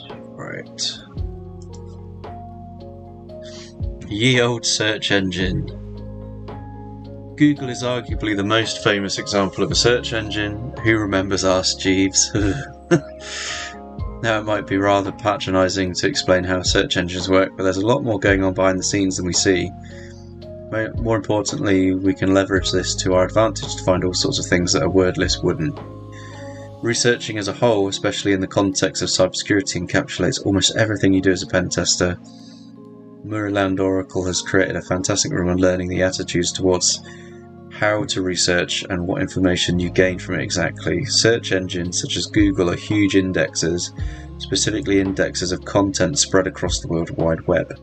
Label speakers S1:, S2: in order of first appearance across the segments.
S1: Right. Ye old search engine. Google is arguably the most famous example of a search engine. Who remembers Ask Jeeves? Now, it might be rather patronising to explain how search engines work, but there's a lot more going on behind the scenes than we see. More importantly, we can leverage this to our advantage to find all sorts of things that a word list wouldn't. Researching as a whole, especially in the context of cybersecurity, encapsulates almost everything you do as a pen tester. Murreland Oracle has created a fantastic room on learning the attitudes towards how to research and what information you gain from it exactly. Search engines such as Google are huge indexers, specifically indexers of content spread across the World Wide Web.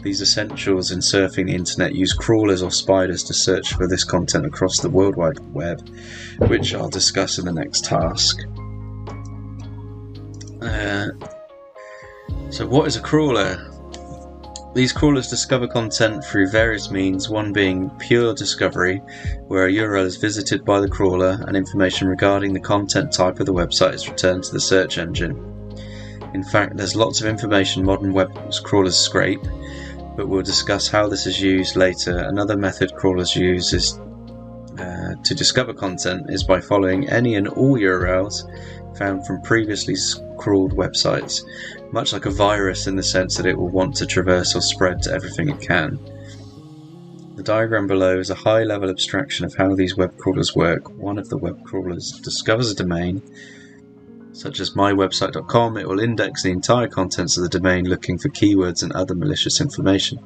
S1: These essentials in surfing the internet use crawlers or spiders to search for this content across the World Wide Web, which I'll discuss in the next task. So what is a crawler? These crawlers discover content through various means, one being pure discovery, where a URL is visited by the crawler and information regarding the content type of the website is returned to the search engine. In fact, there's lots of information modern web crawlers scrape, but we'll discuss how this is used later. Another method crawlers use is to discover content is by following any and all URLs found from previously crawled websites, much like a virus in the sense that it will want to traverse or spread to everything it can. The diagram below is a high-level abstraction of how these web crawlers work. One of the web crawlers discovers a domain, such as mywebsite.com. It will index the entire contents of the domain looking for keywords and other malicious information.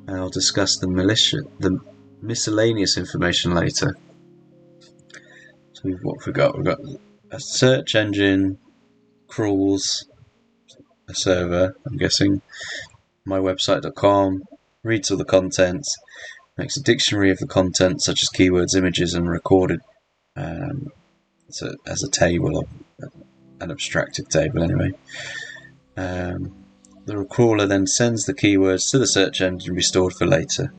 S1: I'll discuss the miscellaneous information later. So what have we got? We've got a search engine crawls a server, I'm guessing, mywebsite.com, reads all the contents, makes a dictionary of the content such as keywords, images, and recorded as a table, or an abstracted table anyway. The crawler then sends the keywords to the search engine to be stored for later.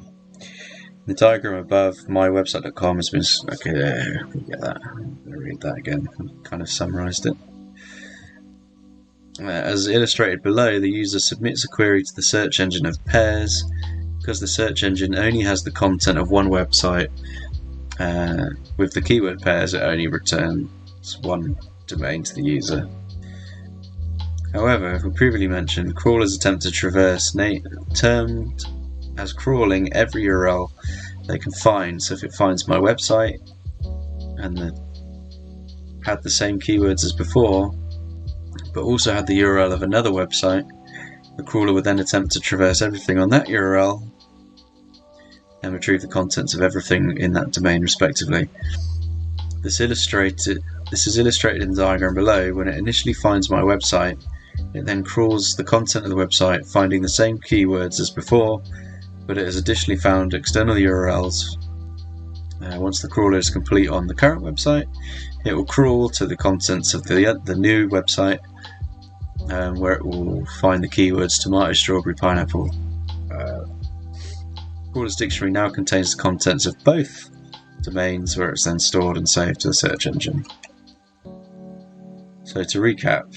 S1: The diagram above, mywebsite.com, has been... Okay, we get that. I'm going to read that again. I've kind of summarised it. As illustrated below, the user submits a query to the search engine of pairs. Because the search engine only has the content of one website, with the keyword pairs, it only returns one domain to the user. However, as we previously mentioned, crawlers attempt to traverse, termed as crawling, every URL they can find. So if it finds my website and had the same keywords as before, but also had the URL of another website, the crawler would then attempt to traverse everything on that URL and retrieve the contents of everything in that domain respectively. This is illustrated in the diagram below. When it initially finds my website, it then crawls the content of the website, finding the same keywords as before, but it has additionally found external URLs. Once the crawler is complete on the current website, it will crawl to the contents of the new website, where it will find the keywords tomato, strawberry, pineapple. Crawler's dictionary now contains the contents of both domains, where it's then stored and saved to the search engine. So to recap,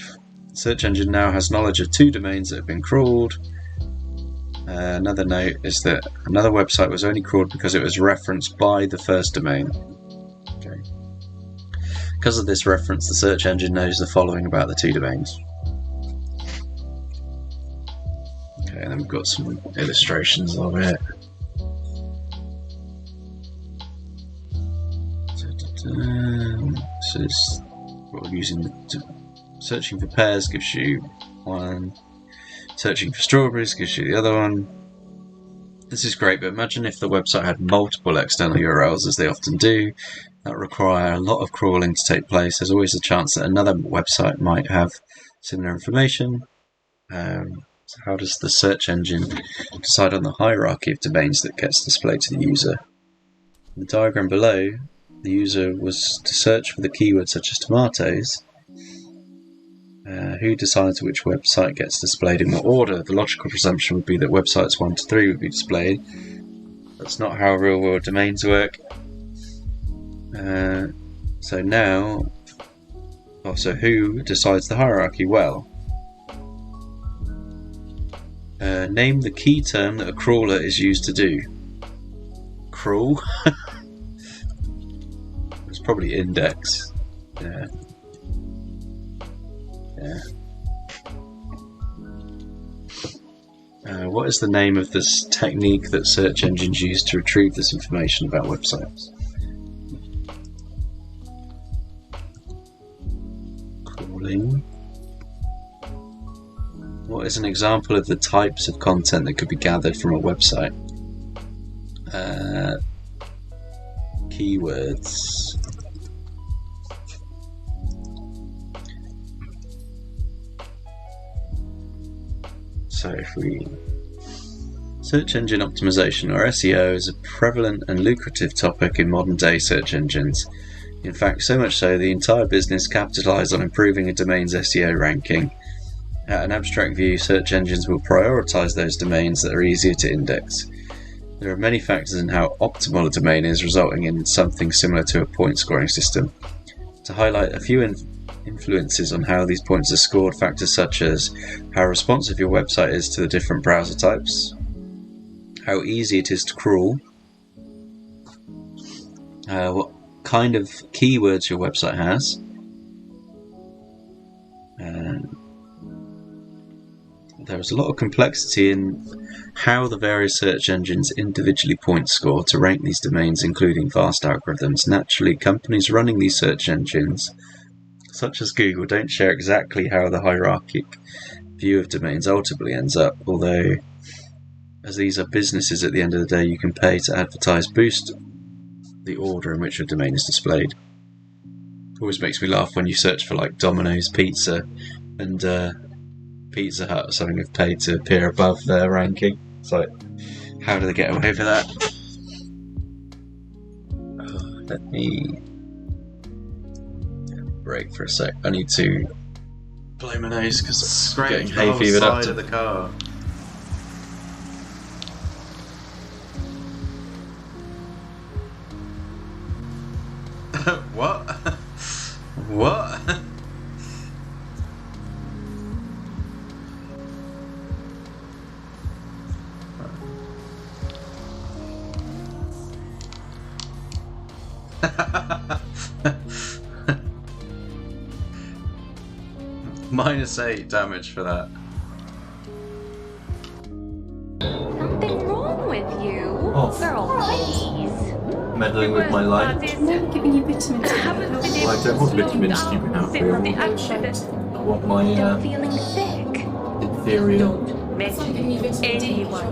S1: the search engine now has knowledge of two domains that have been crawled. Another note is that another website was only crawled because it was referenced by the first domain. Okay. Because of this reference, the search engine knows the following about the two domains. Okay, and then we've got some illustrations of it. So it's what we're using. Searching for pairs gives you one. Searching for strawberries gives you the other one. This is great, but imagine if the website had multiple external URLs, as they often do. That would require a lot of crawling to take place. There's always a chance that another website might have similar information. So how does the search engine decide on the hierarchy of domains that gets displayed to the user? In the diagram below, the user was to search for the keywords such as tomatoes. Who decides which website gets displayed in what order? The logical presumption would be that websites 1 to 3 would be displayed. That's not how real-world domains work. So now So who decides the hierarchy? Well, name the key term that a crawler is used to do. Crawl? It's probably index. Yeah. What is the name of this technique that search engines use to retrieve this information about websites? Crawling. What is an example of the types of content that could be gathered from a website? Keywords. So if we... Search engine optimization, or SEO, is a prevalent and lucrative topic in modern day search engines. In fact, so much so the entire business capitalizes on improving a domain's SEO ranking. At an abstract view, search engines will prioritize those domains that are easier to index. There are many factors in how optimal a domain is, resulting in something similar to a point scoring system. To highlight a few influences on how these points are scored, factors such as how responsive your website is to the different browser types, how easy it is to crawl, what kind of keywords your website has, there is a lot of complexity in how the various search engines individually point score to rank these domains, including vast algorithms. Naturally, companies running these search engines, such as Google, don't share exactly how the hierarchic view of domains ultimately ends up, although as these are businesses at the end of the day, you can pay to advertise boost the order in which your domain is displayed. It always makes me laugh when you search for like Domino's Pizza and Pizza Hut or something have paid to appear above their ranking. It's like, how do they get away with that? Let me break for a sec. I need to blow my nose because it's getting hay fevered up to the car. What? What? -8 damage for that.
S2: Something wrong with you? Oh. Girl, please.
S3: Meddling with my life.
S4: I'm giving you vitamins.
S3: Well, I don't want vitamins to you now. I want my
S2: feeling sick.
S3: ethereal.
S2: Anyone.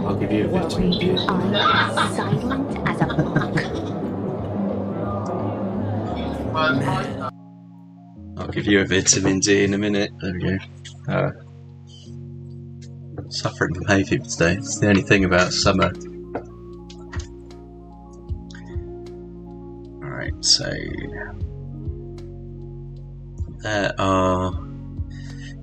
S3: I'll give you a vitamin D.
S2: I'm silent as a monk.
S1: I'll give you a vitamin D in a minute. There we go. Suffering from hay fever today. It's the only thing about summer. Alright, so there are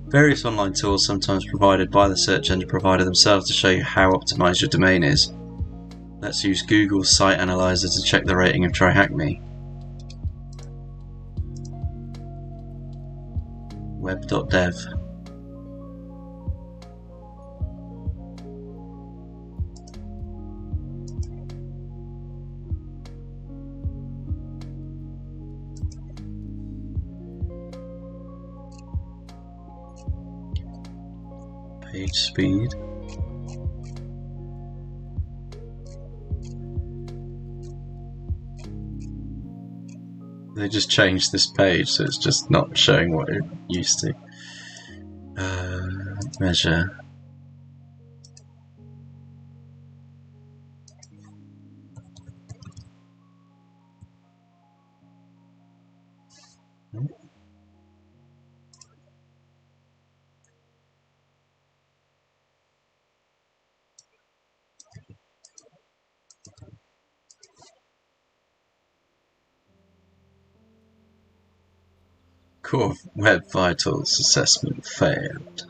S1: various online tools sometimes provided by the search engine provider themselves to show you how optimized your domain is. Let's use Google's Site Analyzer to check the rating of TryHackMe. Web.dev. Page speed. They just changed this page, so it's just not showing what it used to. Measure. Core Web Vitals assessment failed.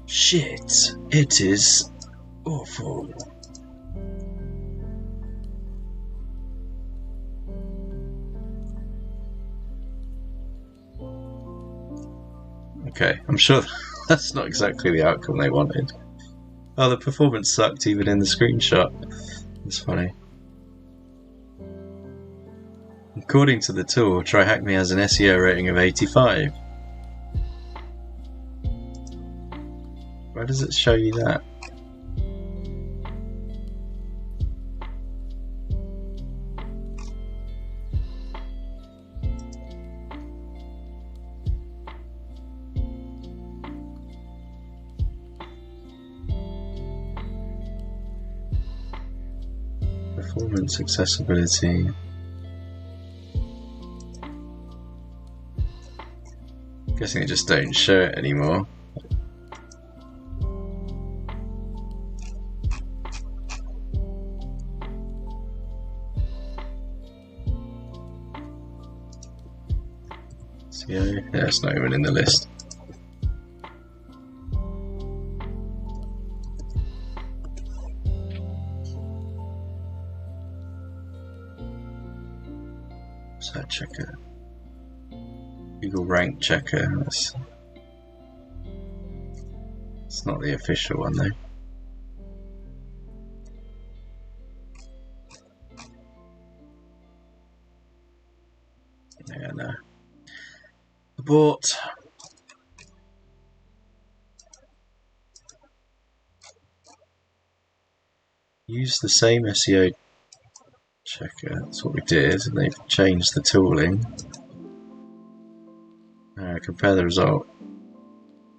S1: Shit, it is awful. Okay, I'm sure that's not exactly the outcome they wanted. Oh, the performance sucked even in the screenshot. That's funny. According to the tool, TryHackMe has an SEO rating of 85. Why does it show you that? Performance, accessibility. Guessing they just don't show it anymore. SEO? Yeah, it's not even in the list. Site checker. Google rank checker. It's not the official one though. Yeah, no. Abort. Use the same SEO checker. That's what we did, and they've changed the tooling. Compare the result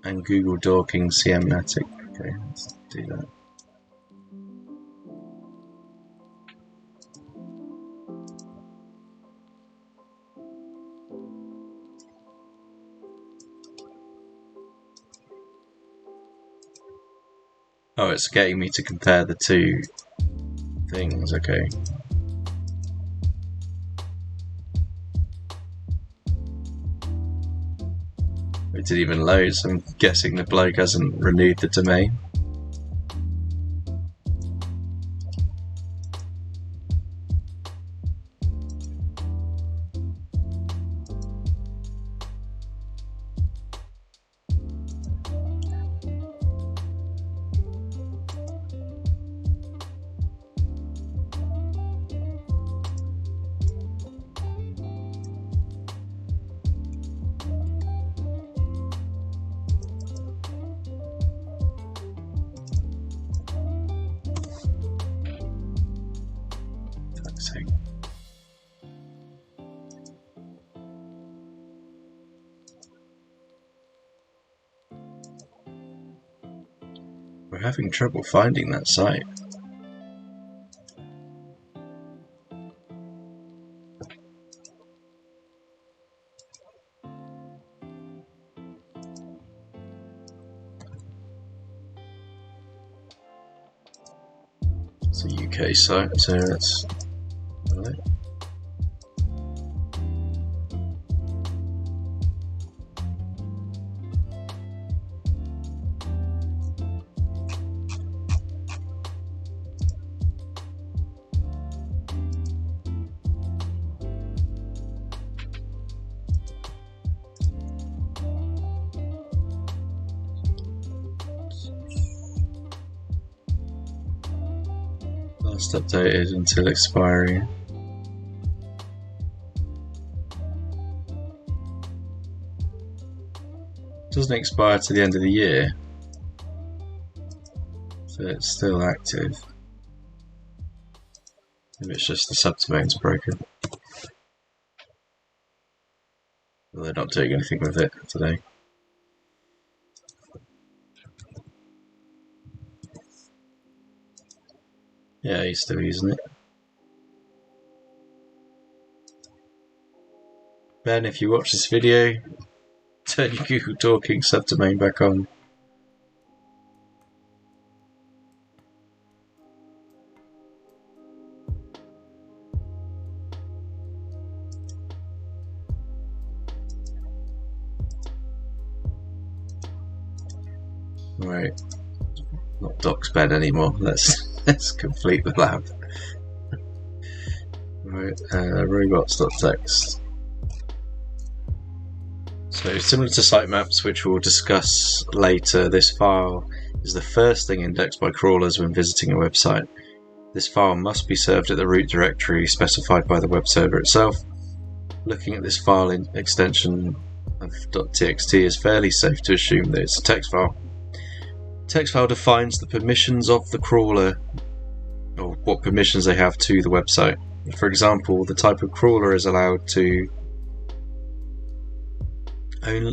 S1: and Google Dorking CMatic. Okay, let's do that. Oh, it's getting me to compare the two things, okay. It didn't even load, so I'm guessing the bloke hasn't renewed the domain. We're having trouble finding that site. It's a UK site, so that's right. Last updated until expiry. Doesn't expire to the end of the year, so it's still active. Maybe it's just the subdomain's broken. Well, they're not doing anything with it today. Yeah, he's still using it. Ben, if you watch this video, turn your Google Dorking subdomain back on. Right, not Doc's bed anymore. Let's complete the lab. Right, robots.txt. So similar to sitemaps, which we'll discuss later, this file is the first thing indexed by crawlers when visiting a website. This file must be served at the root directory specified by the web server itself. Looking at this file extension of .txt is fairly safe to assume that it's a text file. Text file defines the permissions of the crawler, or what permissions they have to the website. For example, the type of crawler is allowed to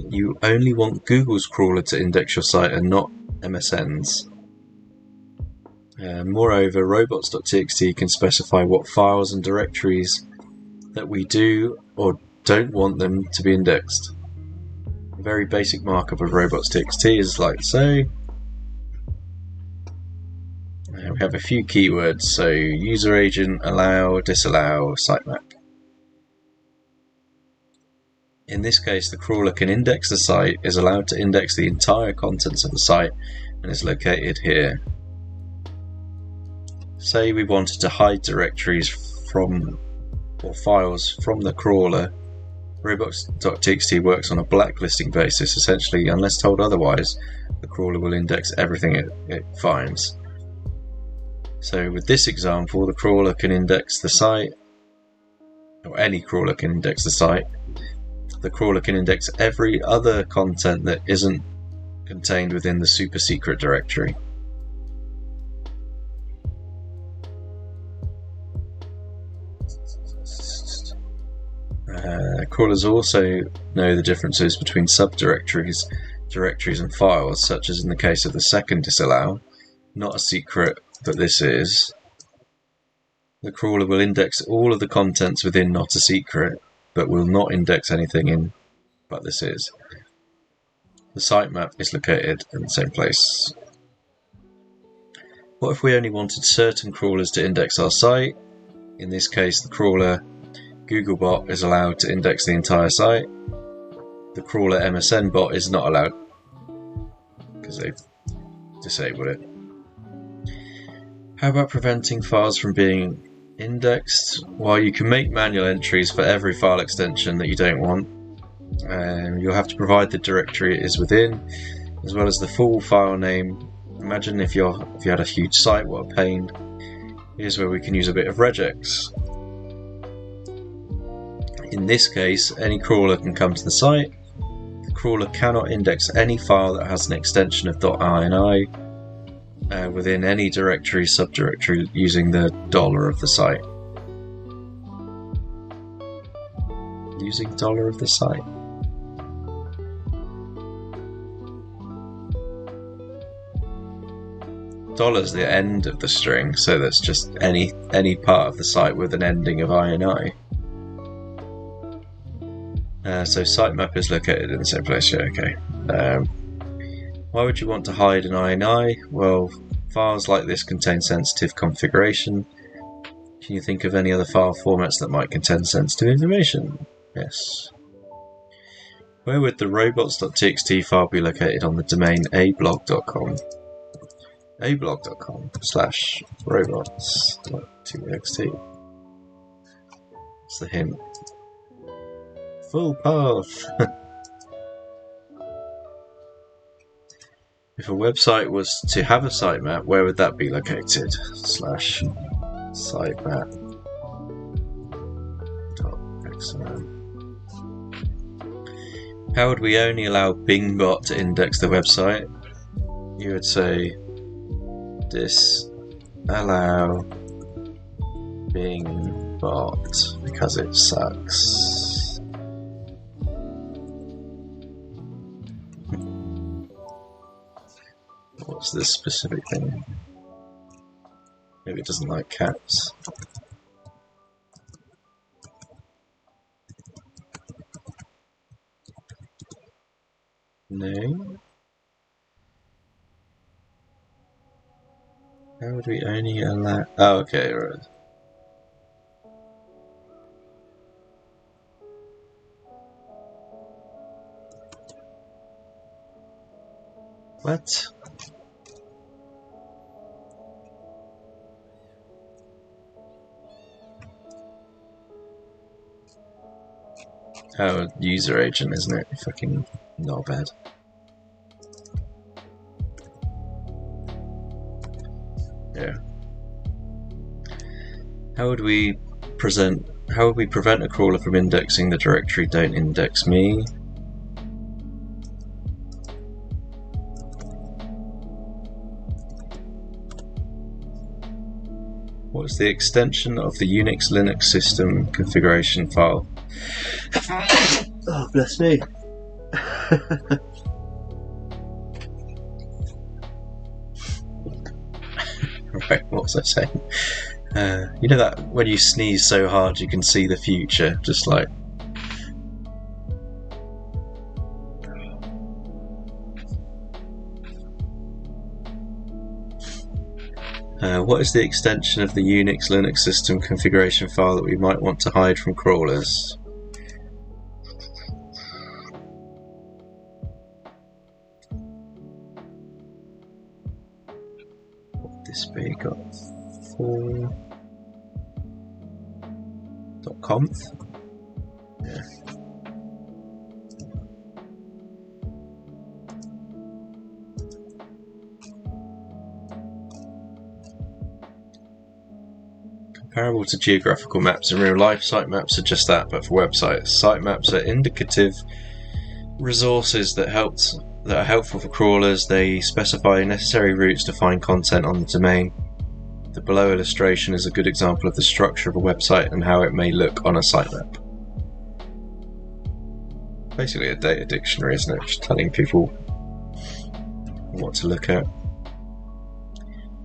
S1: you only want Google's crawler to index your site and not MSN's. Moreover, robots.txt can specify what files and directories that we do or don't want them to be indexed. A very basic markup of robots.txt is like so. We have a few keywords, so user agent, allow, disallow, sitemap. In this case, the crawler can index the site, is allowed to index the entire contents of the site, and is located here. Say we wanted to hide directories from or files from the crawler. Robots.txt works on a blacklisting basis. Essentially, unless told otherwise, the crawler will index everything it finds. So with this example, the crawler can index the site, or any crawler can index the site. The crawler can index every other content that isn't contained within the super secret directory. Crawlers also know the differences between subdirectories, directories and files, such as in the case of the second disallow, not a secret, but this is. The crawler will index all of the contents within not a secret, but will not index anything in but this is. The sitemap is located in the same place. What if we only wanted certain crawlers to index our site? In this case, the crawler Googlebot is allowed to index the entire site. The crawler MSN bot is not allowed because they've disabled it. How about preventing files from being indexed? Well, you can make manual entries for every file extension that you don't want. You'll have to provide the directory it is within, as well as the full file name. Imagine if you had a huge site, what a pain. Here's where we can use a bit of regex. In this case, any crawler can come to the site. The crawler cannot index any file that has an extension of .ini within any directory, subdirectory using the $ of the site. Using $ of the site. $'s the end of the string, so that's just any part of the site with an ending of ini. So sitemap is located in the same place. Yeah, okay. Why would you want to hide an ini? Well, files like this contain sensitive configuration. Can you think of any other file formats that might contain sensitive information? Yes. Where would the robots.txt file be located on the domain ablog.com? ablog.com/robots.txt. What's the hint? Full path. If a website was to have a sitemap, where would that be located? /sitemap.xml. How would we only allow Bingbot to index the website? You would say disallow Bingbot because it sucks. What's this specific thing? Maybe it doesn't like cats. No. How would we only allow? Oh, okay, right. What? Oh, user agent, isn't it? Fucking not bad. Yeah. How would we prevent a crawler from indexing the directory "Don't Index Me"? What is the extension of the Unix Linux system configuration file? Oh, bless me. Right, what was I saying? You know that when you sneeze so hard you can see the future, just like... what is the extension of the Unix Linux system configuration file that we might want to hide from crawlers? What would this be? Got 4.conf? Yeah. Comparable to geographical maps in real life, sitemaps are just that, but for websites. Sitemaps are indicative resources that are helpful for crawlers. They specify necessary routes to find content on the domain. The below illustration is a good example of the structure of a website and how it may look on a sitemap. Basically a data dictionary, isn't it? Just telling people what to look at.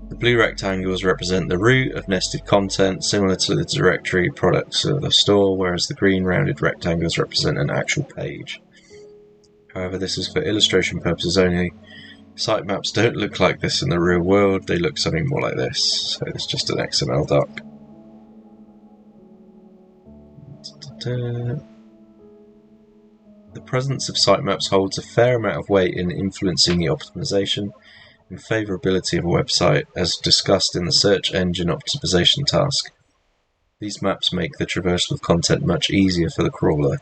S1: The blue rectangles represent the root of nested content, similar to the directory products of the store, whereas the green rounded rectangles represent an actual page. However, this is for illustration purposes only. Sitemaps don't look like this in the real world, they look something more like this. So it's just an XML doc. The presence of sitemaps holds a fair amount of weight in influencing the optimization and favorability of a website, as discussed in the search engine optimization task. These maps make the traversal of content much easier for the crawler.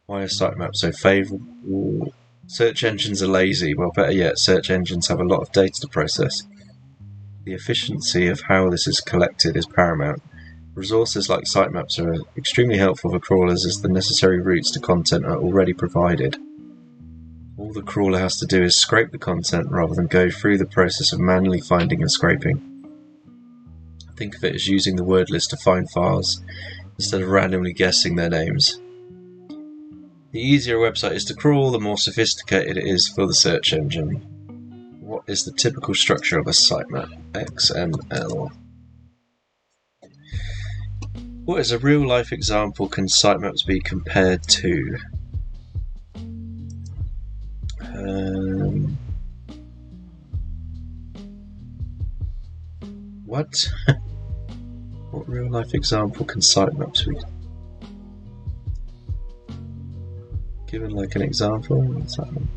S1: Why are sitemaps so favorable? Search engines are lazy. Well, better yet, search engines have a lot of data to process. The efficiency of how this is collected is paramount. Resources like sitemaps are extremely helpful for crawlers as the necessary routes to content are already provided. All the crawler has to do is scrape the content rather than go through the process of manually finding and scraping. Think of it as using the word list to find files instead of randomly guessing their names. The easier a website is to crawl, the more sophisticated it is for the search engine. What is the typical structure of a sitemap? XML. What is a real-life example can sitemaps be compared to? What? What real-life example can sitemaps be? Given like an example? What's that one?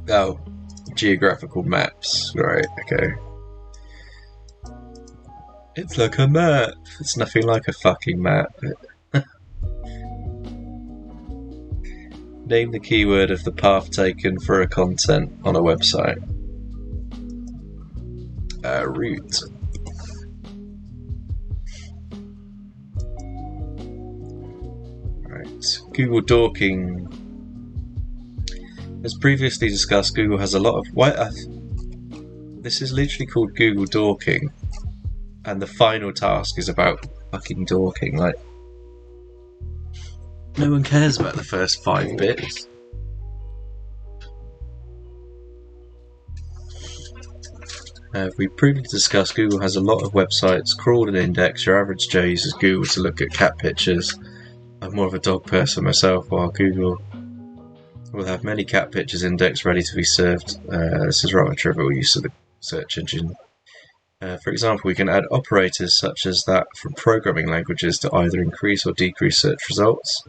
S1: Oh, geographical maps. Right, okay. It's like a map. It's nothing like a fucking map. Name the keyword of the path taken for a content on a website. Route. Right. Google Dorking. As previously discussed, Google has a lot of... This is literally called Google Dorking. And the final task is about fucking Dorking. Like, no one cares about the first 5 bits. We previously discussed Google has a lot of websites crawled and indexed. Your average Joe uses Google to look at cat pictures. I'm more of a dog person myself, while Google will have many cat pictures indexed ready to be served. This is rather trivial use of the search engine. For example, we can add operators such as that from programming languages to either increase or decrease search results,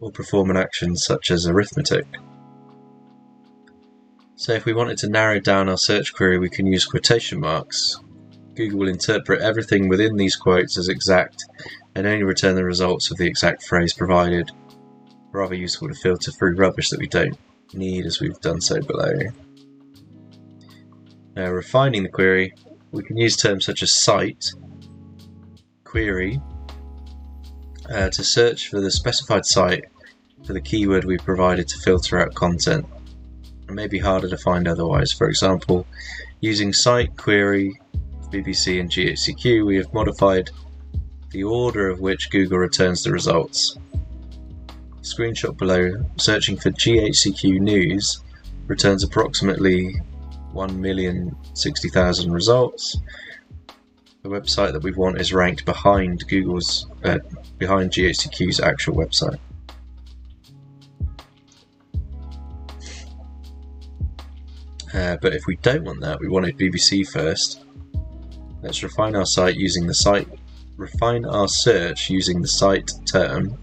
S1: or perform an action such as arithmetic. So if we wanted to narrow down our search query, we can use quotation marks. Google will interpret everything within these quotes as exact and only return the results of the exact phrase provided. Rather useful to filter through rubbish that we don't need, as we've done so below. Now, refining the query, we can use terms such as site, query, to search for the specified site for the keyword we provided to filter out content. It may be harder to find otherwise. For example, using site, query, BBC and GHCQ, we have modified the order of which Google returns the results. Screenshot below, searching for GHCQ news returns approximately 1,060,000 results. The website that we want is ranked behind behind GHCQ's actual website. But if we don't want that, we wanted BBC first. Let's refine our search using the site term.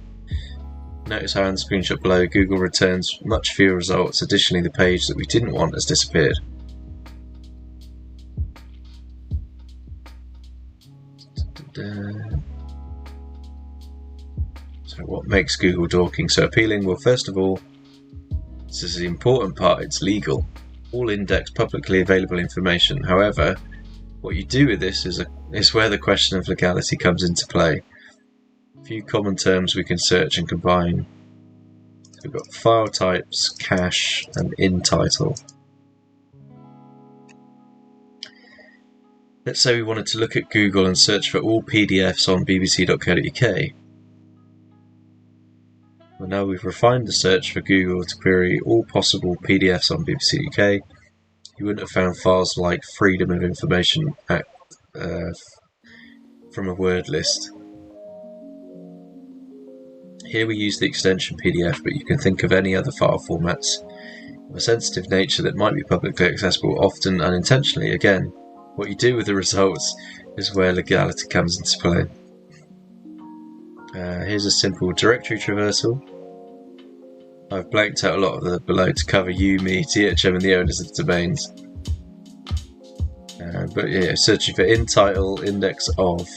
S1: Notice how in the screenshot below, Google returns much fewer results. Additionally, the page that we didn't want has disappeared. So what makes Google Dorking so appealing? Well, first of all, this is the important part, it's legal. All index publicly available information. However, what you do with this is where the question of legality comes into play. A few common terms we can search and combine. So we've got file types, cache, and in title. Let's say we wanted to look at Google and search for all PDFs on bbc.co.uk. Well, now we've refined the search for Google to query all possible PDFs on BBC UK. You wouldn't have found files like Freedom of Information Act from a word list. Here we use the extension PDF, but you can think of any other file formats of a sensitive nature that might be publicly accessible, often unintentionally. Again, what you do with the results is where legality comes into play. Here's a simple directory traversal. I've blanked out a lot of the below to cover you, me, THM and the owners of the domains. But yeah, searching for in title, index of.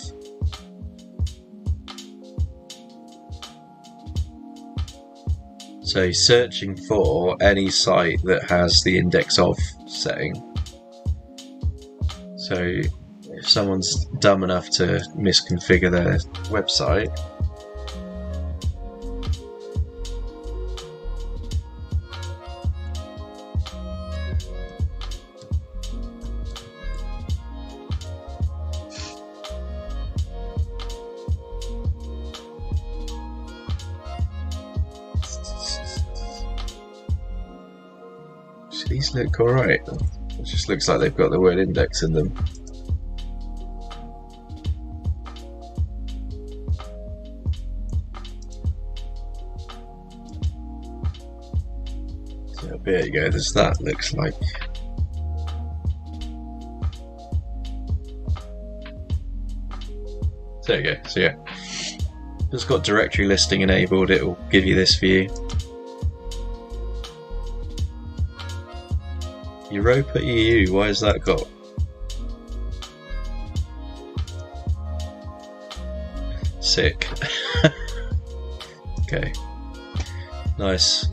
S1: So searching for any site that has the index of setting. So if someone's dumb enough to misconfigure their website, these look alright. It just looks like they've got the word index in them. So there you go, there's that, looks like. There you go, so yeah. If it's got directory listing enabled, it will give you this view. Europa EU, why has that got? Sick. Okay. Nice.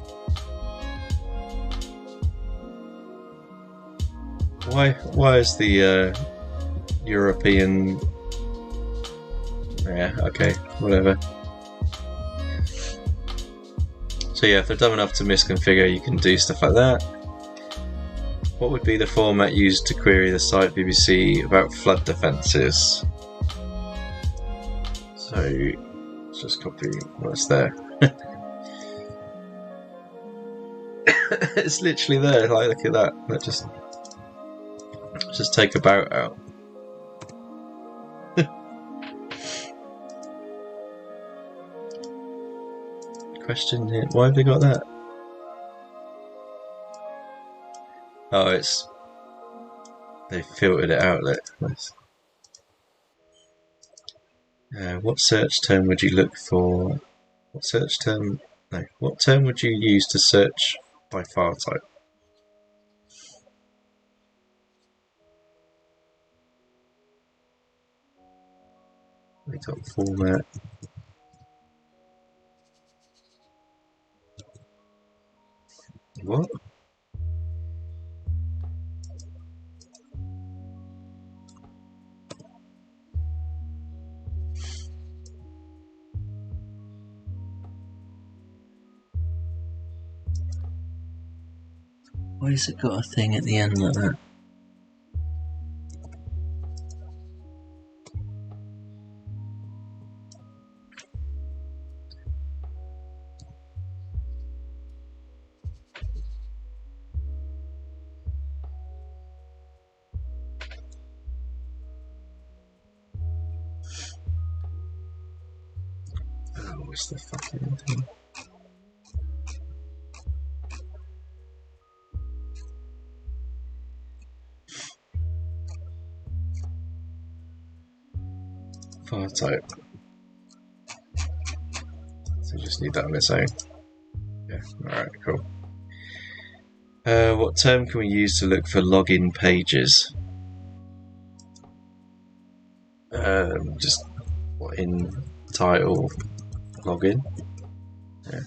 S1: Why is the European... Yeah, okay, whatever. So yeah, if they're dumb enough to misconfigure, you can do stuff like that. What would be the format used to query the site BBC about flood defences? So, let's just copy what's there. It's literally there, like, look at that. Let's just take about out. question here. Why have they got that? Oh, it's... They filtered it out. What search term would you look for? What search term? No. What term would you use to search by file type? We got format. What? Why has it got a thing at the end like that? Oh, what's the fucking thing? File type. So just need that on its own. Yeah, alright, cool. What term can we use to look for login pages? Just what in title login? Yeah.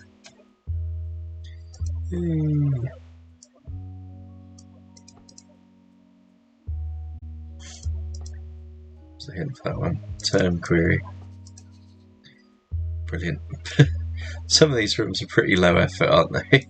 S1: So hint for that one. Term query. Brilliant. Some of these rooms are pretty low effort, aren't they?